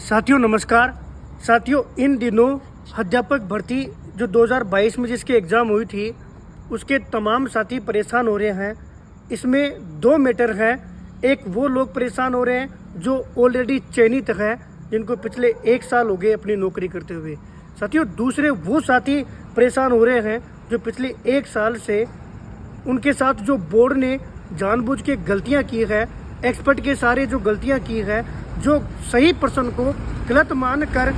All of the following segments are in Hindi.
साथियों नमस्कार। साथियों इन दिनों अध्यापक भर्ती जो 2022 में जिसकी एग्ज़ाम हुई थी उसके तमाम साथी परेशान हो रहे हैं। इसमें दो मैटर हैं। एक वो लोग परेशान हो रहे हैं जो ऑलरेडी चयनित है, जिनको पिछले 1 साल हो गए अपनी नौकरी करते हुए। साथियों दूसरे वो साथी परेशान हो रहे हैं जो पिछले 1 साल से उनके साथ जो बोर्ड ने जानबूझ के गलतियां की है, एक्सपर्ट के सारे जो गलतियां की है, जो सही पर्सन को गलत मानकर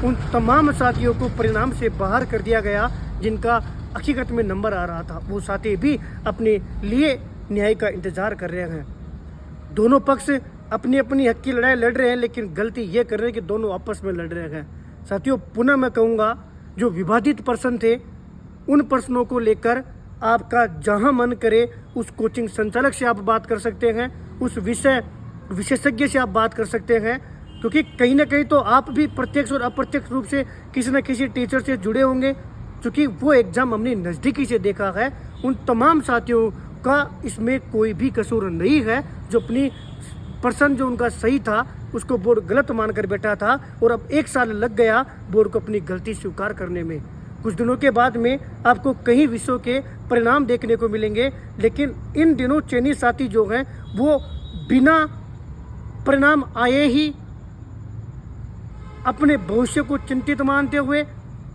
उन तमाम साथियों को परिणाम से बाहर कर दिया गया जिनका हकीकत में नंबर आ रहा था। वो साथी भी अपने लिए न्याय का इंतजार कर रहे हैं। दोनों पक्ष अपनी अपनी हक की लड़ाई लड़ रहे हैं, लेकिन गलती ये कर रहे हैं कि दोनों आपस में लड़ रहे हैं। साथियों पुनः मैं कहूँगा, जो विवादित पर्सन थे उन प्रश्नों को लेकर आपका जहां मन करे उस कोचिंग संचालक से आप बात कर सकते हैं, उस विषय विशेषज्ञ से आप बात कर सकते हैं, क्योंकि कहीं ना कहीं तो आप भी प्रत्यक्ष और अप्रत्यक्ष रूप से किसी न किसी टीचर से जुड़े होंगे, क्योंकि वो एग्ज़ाम हमने नज़दीकी से देखा है। उन तमाम साथियों का इसमें कोई भी कसूर नहीं है। जो अपनी पर्सन जो उनका सही था उसको बोर्ड गलत मानकर बैठा था और अब 1 साल लग गया बोर्ड को अपनी गलती स्वीकार करने में। कुछ दिनों के बाद में आपको कई विषयों के परिणाम देखने को मिलेंगे, लेकिन इन दिनों चयनित साथी जो हैं वो बिना परिणाम आए ही अपने भविष्य को चिंतित मानते हुए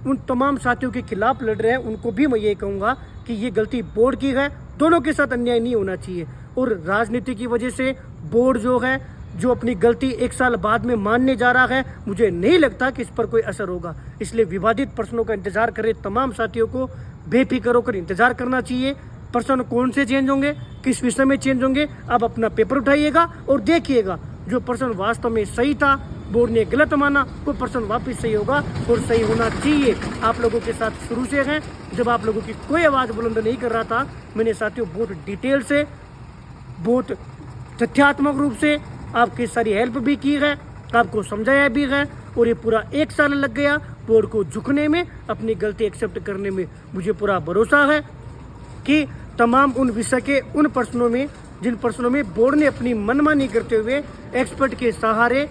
उन तमाम साथियों के खिलाफ लड़ रहे हैं। उनको भी मैं ये कहूँगा कि ये गलती बोर्ड की है, दोनों के साथ अन्याय नहीं होना चाहिए। और राजनीति की वजह से बोर्ड जो है जो अपनी गलती 1 साल बाद में मानने जा रहा है, मुझे नहीं लगता कि इस पर कोई असर होगा। इसलिए विवादित प्रश्नों का इंतजार कर रहे तमाम साथियों को बेफिक्र होकर इंतजार करना चाहिए। पर्सन कौन से चेंज होंगे, किस विषय में चेंज होंगे, आप अपना पेपर उठाइएगा और देखिएगा जो पर्सन वास्तव में सही था, बोर्ड ने गलत माना, वो पर्सन वापस सही होगा और सही होना चाहिए। आप लोगों के साथ शुरू से हैं, जब आप लोगों की कोई आवाज़ बुलंद नहीं कर रहा था, मैंने साथियों बहुत डिटेल से, बहुत तथ्यात्मक रूप से आपकी सारी हेल्प भी की है, आपको समझाया भी है, और ये पूरा 1 साल लग गया बोर्ड को झुकने में, अपनी गलती एक्सेप्ट करने में। मुझे पूरा भरोसा है कि तमाम उन विषय के उन प्रश्नों में जिन प्रश्नों में बोर्ड ने अपनी मनमानी करते हुए एक्सपर्ट के सहारे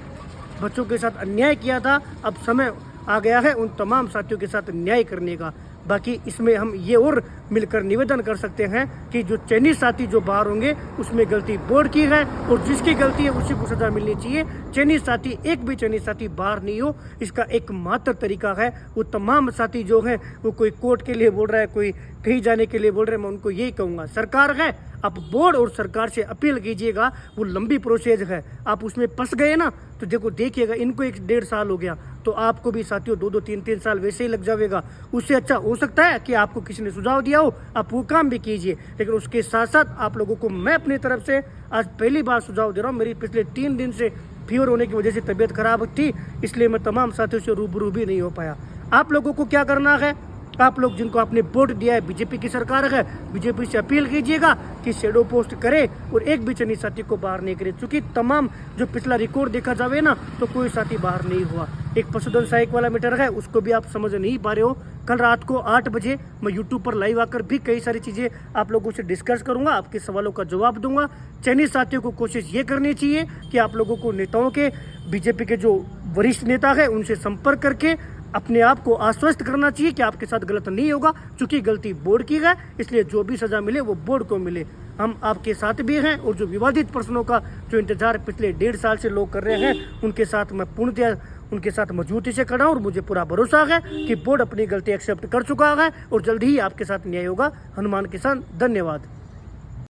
बच्चों के साथ अन्याय किया था, अब समय आ गया है उन तमाम साथियों के साथ न्याय करने का। बाकी इसमें हम ये और मिलकर निवेदन कर सकते हैं कि जो चयनित साथी जो बाहर होंगे उसमें गलती बोर्ड की है और जिसकी गलती है उसी को सजा मिलनी चाहिए। चयनित साथी, एक भी चयनित साथी बाहर नहीं हो, इसका एकमात्र तरीका है वो तमाम साथी जो हैं वो कोई कोर्ट के लिए बोल रहा है, कोई कहीं जाने के लिए बोल रहे हैं, मैं उनको यही कहूँगा, सरकार है, आप बोर्ड और सरकार से अपील कीजिएगा। वो लंबी प्रोसेस है, आप उसमें फंस गए ना तो देखिएगा इनको 1-1.5 साल हो गया, तो आपको भी साथियों 2-2, 3-3 साल वैसे ही लग जाएगा। उससे अच्छा हो सकता है कि आपको किसी ने सुझाव दिया हो, आप वो काम भी कीजिए, लेकिन उसके साथ साथ आप लोगों को मैं अपनी तरफ से आज पहली बार सुझाव दे रहा हूँ। मेरी पिछले 3 दिन से फीवर होने की वजह से तबीयत खराब थी, इसलिए मैं तमाम साथियों से रूबरू भी नहीं हो पाया। आप लोगों को क्या करना है, आप लोग जिनको आपने वोट दिया है, बीजेपी की सरकार है, बीजेपी से अपील कीजिएगा कि शेडो पोस्ट करे और एक भी चयनित साथी को बाहर नहीं करे, क्योंकि तमाम जो पिछला रिकॉर्ड देखा जावे ना तो कोई साथी बाहर नहीं हुआ। एक पशुधन सहायक वाला मैटर है, उसको भी आप समझ नहीं पा रहे हो। कल रात को 8 बजे मैं यूट्यूब पर लाइव आकर भी कई सारी चीज़ें आप लोगों से डिस्कस करूंगा, आपके सवालों का जवाब दूंगा। चयनित साथियों को कोशिश ये करनी चाहिए कि आप लोगों को नेताओं के, बीजेपी के जो वरिष्ठ नेता है उनसे संपर्क करके अपने आप को आश्वस्त करना चाहिए कि आपके साथ गलत नहीं होगा, क्योंकि गलती बोर्ड की है, इसलिए जो भी सजा मिले वो बोर्ड को मिले। हम आपके साथ भी हैं और जो विवादित प्रश्नों का जो इंतजार पिछले 1.5 साल से लोग कर रहे हैं उनके साथ मैं पूर्णतः उनके साथ मजबूती से खड़ा हूं और मुझे पूरा भरोसा है कि बोर्ड अपनी गलती एक्सेप्ट कर चुका है और जल्द ही आपके साथ न्याय होगा। हनुमान किसान, धन्यवाद।